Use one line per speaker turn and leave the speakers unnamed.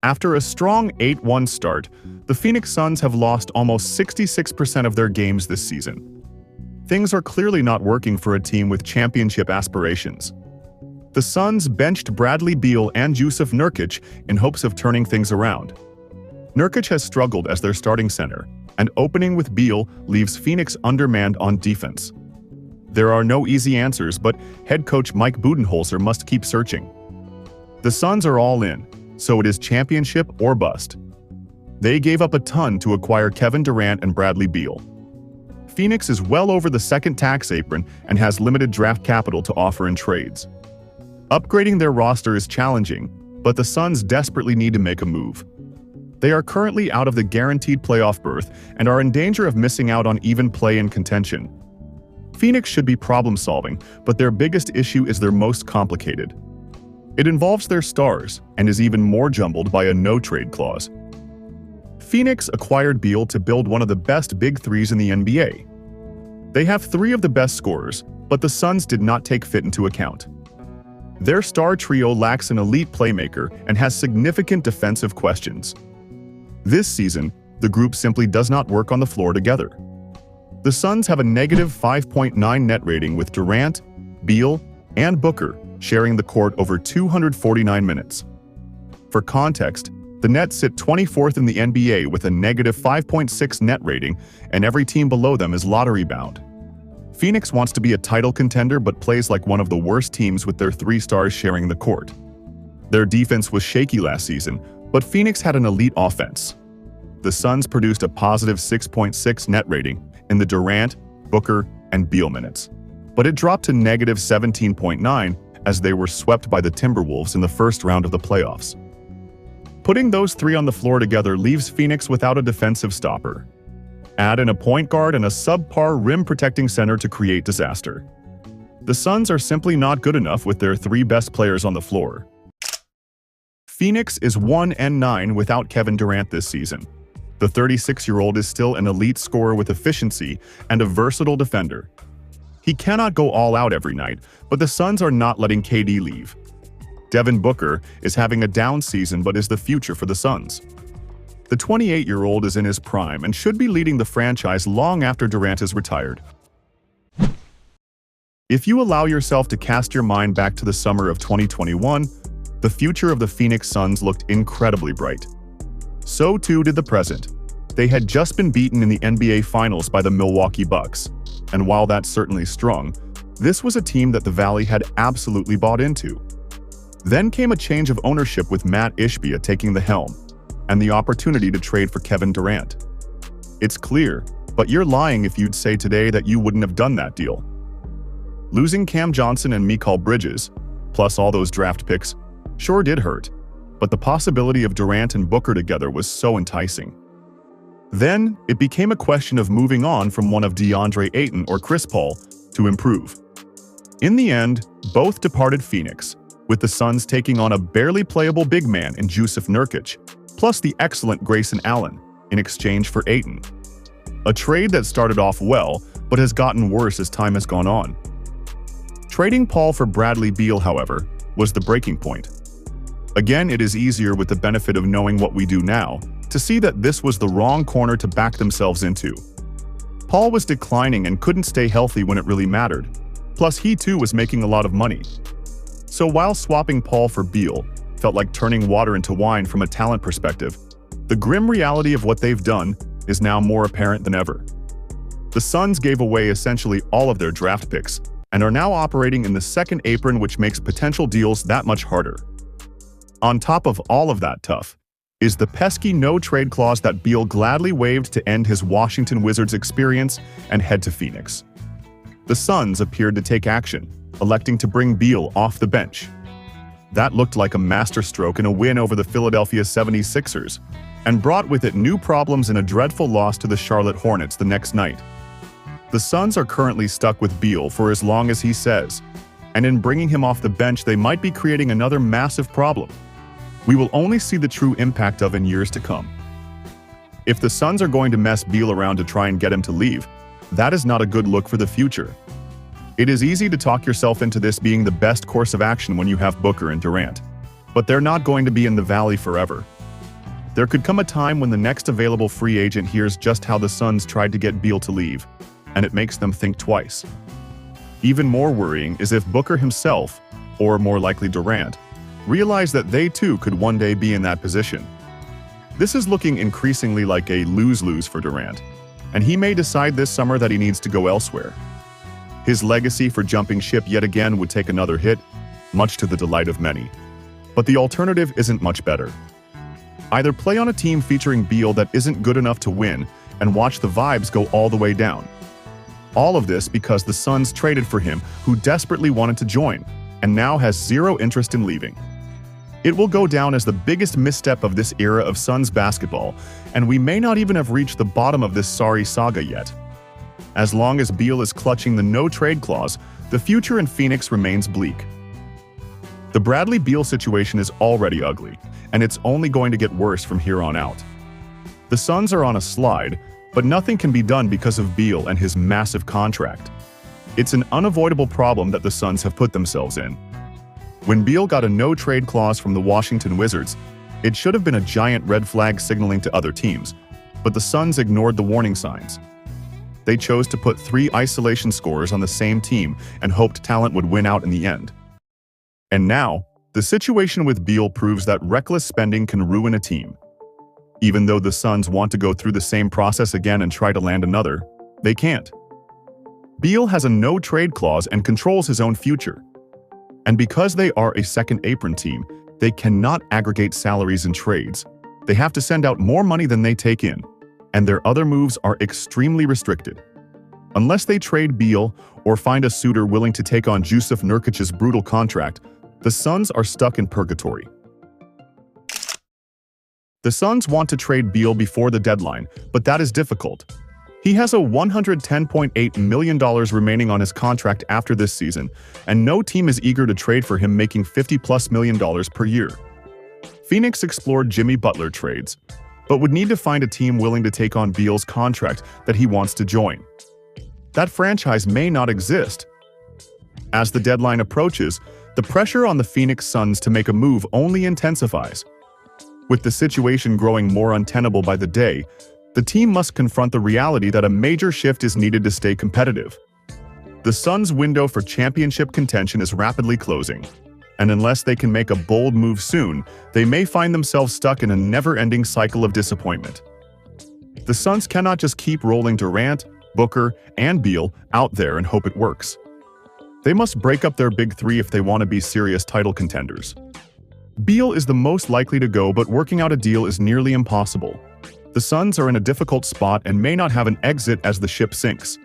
After a strong 8-1 start, the Phoenix Suns have lost almost 66% of their games this season. Things are clearly not working for a team with championship aspirations. The Suns benched Bradley Beal and Jusuf Nurkic in hopes of turning things around. Nurkic has struggled as their starting center, and opening with Beal leaves Phoenix undermanned on defense. There are no easy answers, but head coach Mike Budenholzer must keep searching. The Suns are all in, so it is championship or bust. They gave up a ton to acquire Kevin Durant and Bradley Beal. Phoenix is well over the second tax apron and has limited draft capital to offer in trades. Upgrading their roster is challenging, but the Suns desperately need to make a move. They are currently out of the guaranteed playoff berth and are in danger of missing out on even play-in contention. Phoenix should be problem-solving, but their biggest issue is their most complicated. It involves their stars and is even more jumbled by a no-trade clause. Phoenix acquired Beal to build one of the best big threes in the NBA. They have three of the best scorers, but the Suns did not take fit into account. Their star trio lacks an elite playmaker and has significant defensive questions. This season, the group simply does not work on the floor together. The Suns have a negative 5.9 net rating with Durant, Beal, and Booker sharing the court over 249 minutes. For context, the Nets sit 24th in the NBA with a negative 5.6 net rating, and every team below them is lottery-bound. Phoenix wants to be a title contender but plays like one of the worst teams with their three stars sharing the court. Their defense was shaky last season, but Phoenix had an elite offense. The Suns produced a positive 6.6 net rating in the Durant, Booker, and Beal minutes, but it dropped to negative 17.9 as they were swept by the Timberwolves in the first round of the playoffs. Putting those three on the floor together leaves Phoenix without a defensive stopper. Add in a point guard and a subpar rim-protecting center to create disaster. The Suns are simply not good enough with their three best players on the floor. Phoenix is 1-9 without Kevin Durant this season. The 36-year-old is still an elite scorer with efficiency and a versatile defender. He cannot go all out every night, but the Suns are not letting KD leave. Devin Booker is having a down season but is the future for the Suns. The 28-year-old is in his prime and should be leading the franchise long after Durant is retired. If you allow yourself to cast your mind back to the summer of 2021, the future of the Phoenix Suns looked incredibly bright. So too did the present. They had just been beaten in the NBA Finals by the Milwaukee Bucks, and while that certainly strung, this was a team that the Valley had absolutely bought into. Then came a change of ownership with Matt Ishbia taking the helm, and the opportunity to trade for Kevin Durant. It's clear, but you're lying if you'd say today that you wouldn't have done that deal. Losing Cam Johnson and Mikal Bridges, plus all those draft picks, sure did hurt, but the possibility of Durant and Booker together was so enticing. Then, it became a question of moving on from one of DeAndre Ayton or Chris Paul to improve. In the end, both departed Phoenix, with the Suns taking on a barely playable big man in Jusuf Nurkic, plus the excellent Grayson Allen, in exchange for Ayton. A trade that started off well, but has gotten worse as time has gone on. Trading Paul for Bradley Beal, however, was the breaking point. Again, it is easier with the benefit of knowing what we do now, to see that this was the wrong corner to back themselves into. Paul was declining and couldn't stay healthy when it really mattered, plus he too was making a lot of money. So while swapping Paul for Beal felt like turning water into wine from a talent perspective, the grim reality of what they've done is now more apparent than ever. The Suns gave away essentially all of their draft picks and are now operating in the second apron, which makes potential deals that much harder. On top of all of that tough is the pesky no-trade clause that Beal gladly waived to end his Washington Wizards experience and head to Phoenix. The Suns appeared to take action, electing to bring Beal off the bench. That looked like a masterstroke in a win over the Philadelphia 76ers, and brought with it new problems and a dreadful loss to the Charlotte Hornets the next night. The Suns are currently stuck with Beal for as long as he says, and in bringing him off the bench they might be creating another massive problem we will only see the true impact of in years to come. If the Suns are going to mess Beal around to try and get him to leave, that is not a good look for the future. It is easy to talk yourself into this being the best course of action when you have Booker and Durant, but they're not going to be in the Valley forever. There could come a time when the next available free agent hears just how the Suns tried to get Beal to leave, and it makes them think twice. Even more worrying is if Booker himself, or more likely Durant, realize that they too could one day be in that position. This is looking increasingly like a lose-lose for Durant, and he may decide this summer that he needs to go elsewhere. His legacy for jumping ship yet again would take another hit, much to the delight of many. But the alternative isn't much better. Either play on a team featuring Beal that isn't good enough to win and watch the vibes go all the way down. All of this because the Suns traded for him who desperately wanted to join and now has zero interest in leaving. It will go down as the biggest misstep of this era of Suns basketball, and we may not even have reached the bottom of this sorry saga yet. As long as Beal is clutching the no-trade clause, the future in Phoenix remains bleak. The Bradley Beal situation is already ugly, and it's only going to get worse from here on out. The Suns are on a slide, but nothing can be done because of Beal and his massive contract. It's an unavoidable problem that the Suns have put themselves in. When Beal got a no-trade clause from the Washington Wizards, it should have been a giant red flag signaling to other teams, but the Suns ignored the warning signs. They chose to put 3 isolation scorers on the same team and hoped talent would win out in the end. And now, the situation with Beal proves that reckless spending can ruin a team. Even though the Suns want to go through the same process again and try to land another, they can't. Beal has a no-trade clause and controls his own future. And because they are a second apron team, they cannot aggregate salaries in trades. They have to send out more money than they take in, and their other moves are extremely restricted. Unless they trade Beal or find a suitor willing to take on Jusuf Nurkic's brutal contract, the Suns are stuck in purgatory. The Suns want to trade Beal before the deadline, but that is difficult. He has a $110.8 million remaining on his contract after this season, and no team is eager to trade for him, making $50+ million per year. Phoenix explored Jimmy Butler trades, but would need to find a team willing to take on Beal's contract that he wants to join. That franchise may not exist. As the deadline approaches, the pressure on the Phoenix Suns to make a move only intensifies. With the situation growing more untenable by the day, the team must confront the reality that a major shift is needed to stay competitive. The Suns' window for championship contention is rapidly closing, and unless they can make a bold move soon, they may find themselves stuck in a never-ending cycle of disappointment. The Suns cannot just keep rolling Durant, Booker, and Beal out there and hope it works. They must break up their big three if they want to be serious title contenders. Beal is the most likely to go, but working out a deal is nearly impossible. The Suns are in a difficult spot and may not have an exit as the ship sinks.